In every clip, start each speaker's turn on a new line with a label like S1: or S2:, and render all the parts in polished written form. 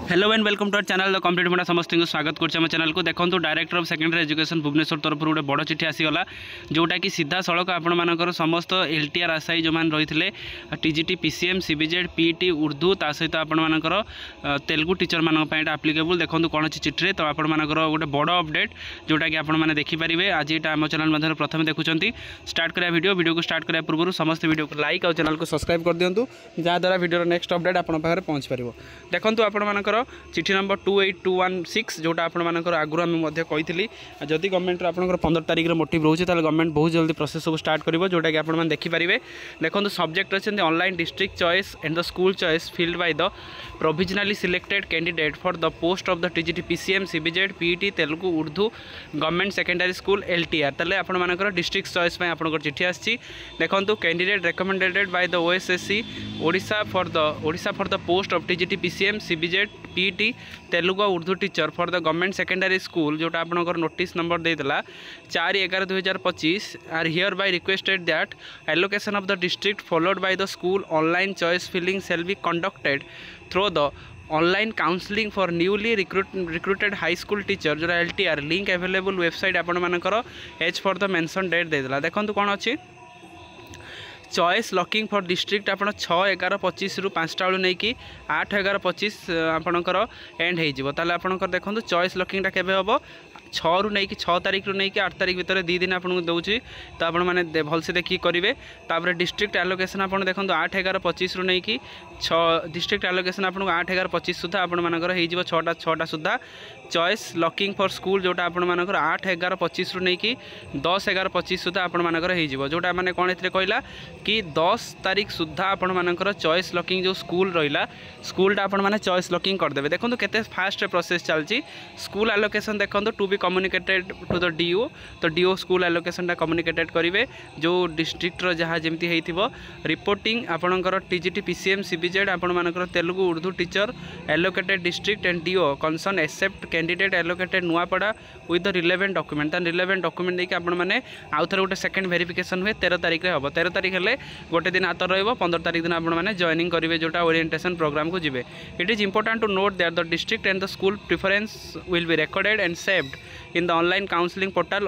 S1: Hello and welcome to our channel the complete Munda समस्त को स्वागत करम चैनल को देखो director of secondary education Bhubaneswar तरफ गोटे बड़ चिठी आसीगला जोटा कि सीधा सड़क आपर समस्त एलटीआर आशायी जो मैंने रही है TGT PCM CBZ PT Urdu ता सहित आपर तेलुगु टीचर मानी आप्लिकेबल देखो कौन अच्छी चिठी तो आपर गोटे बड़ अपडेट जोटा कि आपने देखिपारे आज यहाँ आम चैनल मध्य प्रथम देखुं स्टार्ट करा वीडियो को स्टार्ट करा पूर्व समस्त वीडियो को लाइक और चैनल को सब्सक्राइब कर दिंतु जहाँद्वारा वीडियो नेक्स्ट अपडेट आप पहुँच पार देखो आप चिठी नंबर 28216 जोटा आपर आगुरी आम कही जदि गवर्नमेंट आप 15 तारिख मोटिव रोचे गवर्नमेंट बहुत जल्दी प्रोसेस सब स्टार्ट कर जोटा कि आपने देखिपारे देखो सब्जेक्ट अच्छे online district choice and the school choice filled by the provisionally selected candidate for the post of the TGT PCM CBZ PT Telugu Urdu government secondary school LTR ताले आपर डिस्ट्रिक्ट चॉइस आप चिठी आसी देखो candidate recommended by the OSSC Odisha for the post of TGT PCM CBZ PT Telugu Urdu teacher for the government secondary school जोटा आपनकर notice number देला 4/11/2025 are here bye requested that allocation of the district followed by the school online choice filling shall be conducted through the online counselling for newly recruited high school teacher जो LTR link available website आपनकर as for the mention date देला देखो कौन अच्छी choice locking for district आप 6/11/25 रु 5टा बेलू नहीं कि 8/11/25 आपणकर एंड हो देखो चॉइस लॉकिंगटा केबे हम 6 रु नहीं कि 6 तारिख रु नहीं कि 8 तारिख भितर 2 दिन आपको दूसरी तो आप भलसे देखिए करेंगे तापर डिस्ट्रिक्ट एलोकेशन आप देखो 8/11/25 रु नहीं कि 6 डिस्ट्रिक्ट एलोकेशन आपको 8/11/25 सुधा आपर हो 6टा सुधा चॉइस लॉकिंग फॉर स्कूल जोटा आपर 8/11/25 रु नहीं कि 10/11/25 सुधा आपर हो जोटा मैंने कौन ए कहला कि 10 तारिख सुधा आपर चॉइस लॉकिंग जो स्कूल रहा स्कूलटा आपने चॉइस लॉकिंग करदे देखो केते फास्ट प्रोसेस चलती स्कूल एलोकेशन देखो to be communicated to the DO तो डीओ स्कूल एलोकेशनटा कम्युनिकेटेड करेंगे जो डिस्ट्रिक्ट जहाँ जमी हो रिपोर्टिंग आपणकर टीजीटी पीसीएम सीबीजेड आपर Telugu Urdu teacher allocated district and DO concern accept candidate allocated Nuapada with the relevant document relevant document देखिए आपने आउ थे गोटे सेकेंड वेरिफिकेशन हुए 13 तारिख हम 13 तारिख है गोटे दिन हाथ रहा 15 तारिख दिन आपने जॉइनिंग करेंगे जोटा ओरिएंटेशन प्रोग्राम को जीवे it is important to note that the district and the school preference will be recorded and saved in the online counseling portal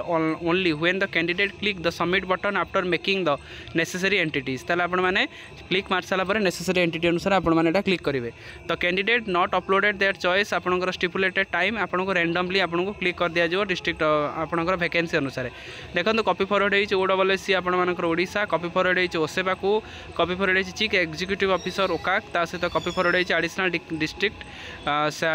S1: only when the candidate click the submit button after making the necessary entities ताले आपण माने click मार साला पर necessary entity अनुसार आपण माने एटा click करिवे तो candidate not uploaded their choice आपनकर स्टिपुलेटेड टाइम आपनको रैंडमली आपनको क्लिक कर दिया जो डिस्ट्रिक्ट आपनकर वैकेंसी अनुसार देखो कॉपी फॉरवर्ड होई ओडब्ल्यूएससी आपण मानकर ओडिशा कॉपी फॉरवर्ड होई ओसेबा को कॉपी फॉरवर्ड होई चीफ एग्जीक्यूटिव ऑफिसर ओकाक ता सहित कॉपी फॉरवर्ड होई additional district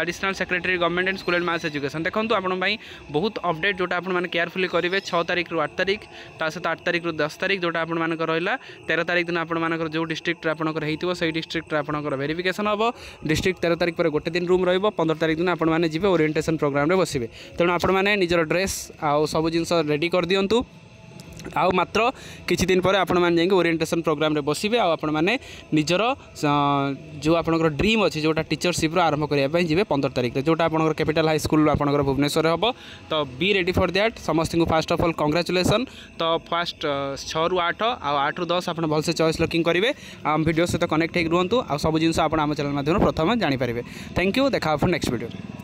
S1: additional secretary government and school and mass education देखो आपण भाई बहुत अपडेट जोटा आपने केयरफुली करेंगे 6 तारिख रु 8 तारिख ता सहित 8 तारिख रु 10 तारिख जोटा आप रहा 13 तारिख दिन आप जो डिस्ट्रिक्ट आपंकर होती डिस्ट्रिक्ट आपंकर वेरिफिकेशन हम डिस्ट्रिक्ट 13 तारिख पर गोटे दिन रूम रही 15 तारिख दिन आपने जी ओरिएंटेशन प्रोग्राम में बसवे तेणु आपने निजर ड्रेस आउ सब जिनस रेडी कर दिंतु आउ मात्र किछि दिन पर आपण माने जाइए ओरिएंटेशन प्रोग्राम रे बसिबे आ आपण माने निजर जो आपनकर ड्रीम अछि जोटा टीचरशिप रो आरंभ करिया पय जिवे 15 तारिख रे जोटा आपनकर कैपिटल हाई स्कूल आपनकर भुवनेश्वर हबो तो बी रेडी फॉर दैट समस्त को फर्स्ट ऑफ ऑल कांग्रेचुलेशन तो फर्स्ट 6 रु 8 आ 8 रु 10 आपण भलसे चॉइस लॉकिंग करिवे हम वीडियो सहित कनेक्ट हे रहंतु आ सब जिंस आपण हम चैनल माध्यम प्रथम जानि परिबे थैंक यू देखा नेक्स्ट वीडियो।